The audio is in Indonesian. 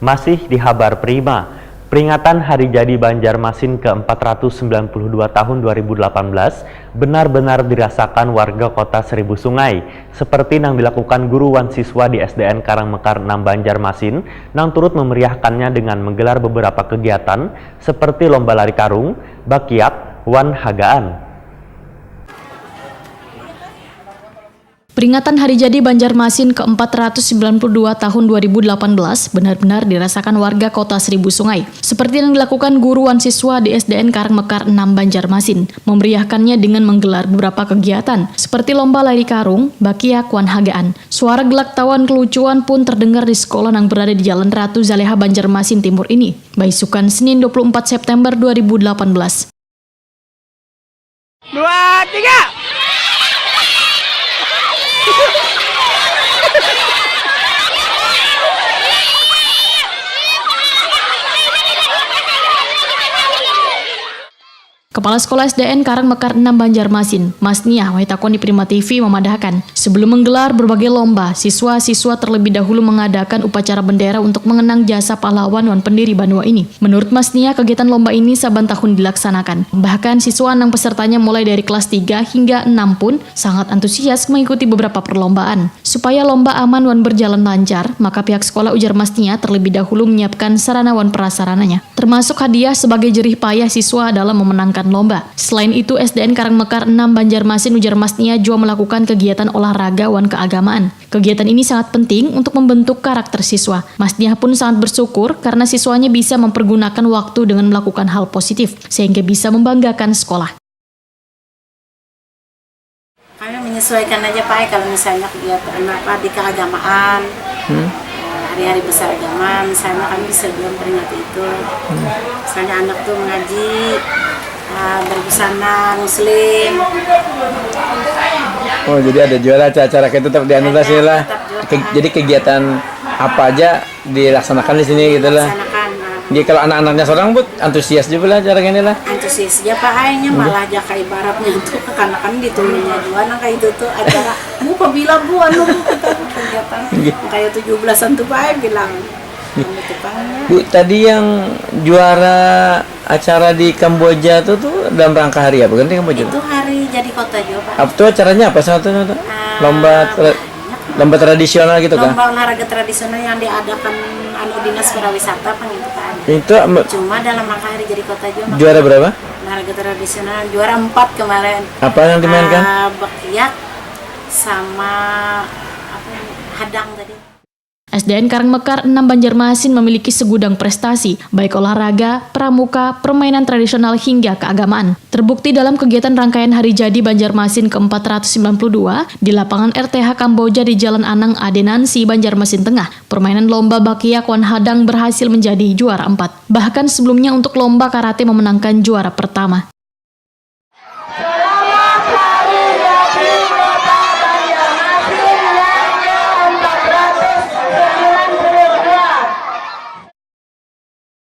Masih di Habar Prima, peringatan Hari Jadi Banjarmasin ke-492 tahun 2018 benar-benar dirasakan warga kota Seribu Sungai, seperti yang dilakukan guruan siswa di SDN Karangmekar 6 Banjarmasin, yang turut memeriahkannya dengan menggelar beberapa kegiatan seperti lomba lari karung, bakiak, wan hagaan. Peringatan Hari Jadi Banjarmasin ke-492 tahun 2018 benar-benar dirasakan warga kota Seribu Sungai, seperti yang dilakukan guruan siswa di SDN Karangmekar 6 Banjarmasin, memeriahkannya dengan menggelar beberapa kegiatan, seperti lomba lari karung, bakiak, wan hagaan. Suara gelak tawan kelucuan pun terdengar di sekolah yang berada di Jalan Ratu Zaleha Banjarmasin Timur ini, Baisukan Senin 24 September 2018. 2, 3! Kepala Sekolah SDN Karangmekar 6 Banjarmasin, Mas Nia Waitakon di Prima TV memadahkan, sebelum menggelar berbagai lomba, siswa-siswa terlebih dahulu mengadakan upacara bendera untuk mengenang jasa pahlawan wan pendiri Banua ini. Menurut Mas Nia, kegiatan lomba ini saban tahun dilaksanakan. Bahkan siswa yang pesertanya mulai dari kelas 3 hingga 6 pun sangat antusias mengikuti beberapa perlombaan. Supaya lomba aman wan berjalan lancar, maka pihak sekolah, ujar Mas Nia, terlebih dahulu menyiapkan sarana wan prasarananya, termasuk hadiah sebagai jerih payah siswa dalam memenangkan lomba. Selain itu, SDN Karangmekar 6 Banjarmasin, ujar Mas Nia, juga melakukan kegiatan olahraga wan keagamaan. Kegiatan ini sangat penting untuk membentuk karakter siswa. Mas Nia pun sangat bersyukur karena siswanya bisa mempergunakan waktu dengan melakukan hal positif, sehingga bisa membanggakan sekolah. Kami menyesuaikan aja Pak, kalau misalnya kegiatan di keagamaan, hari-hari besar agama, misalnya kami bisa memperingati itu. Misalnya anak tuh mengaji, berbusana muslim. Oh, jadi ada juara acara kayak itu tetap dianotasi lah. Jadi kegiatan apa aja dilaksanakan di sini gitu lah. Jadi kalau anak-anaknya seorang buat antusias juga lah cara ini lah. Antusias aja Pak, akhirnya malah aja kayak ibaratnya untuk kan ditunggunya jualan kayak itu tuh acara. Bu bila bu anu kegiatan kayak 17-an tuh Pak bilang. Bu, tadi yang juara acara di Kamboja tuh dalam rangka hari apa? Ganti Kamboja. Itu hari jadi kota juga Pak. Apa tuh acaranya apa satu? Lomba tradisional gitu kan? Lomba olahraga tradisional yang diadakan dinas pariwisata Pak gitu kan. Itu cuma dalam rangka hari jadi kota juga. Juara berapa? Olahraga tradisional juara 4 kemarin. Apa yang dimainkan? Bakiak sama hadang tadi. SDN Karangmekar 6 Banjarmasin memiliki segudang prestasi, baik olahraga, pramuka, permainan tradisional hingga keagamaan. Terbukti dalam kegiatan rangkaian Hari Jadi Banjarmasin ke-492 di lapangan RTH Kamboja di Jalan Anang Adenansi, Banjarmasin Tengah. Permainan lomba bakiak wan hadang berhasil menjadi juara 4. Bahkan sebelumnya untuk lomba karate memenangkan juara pertama.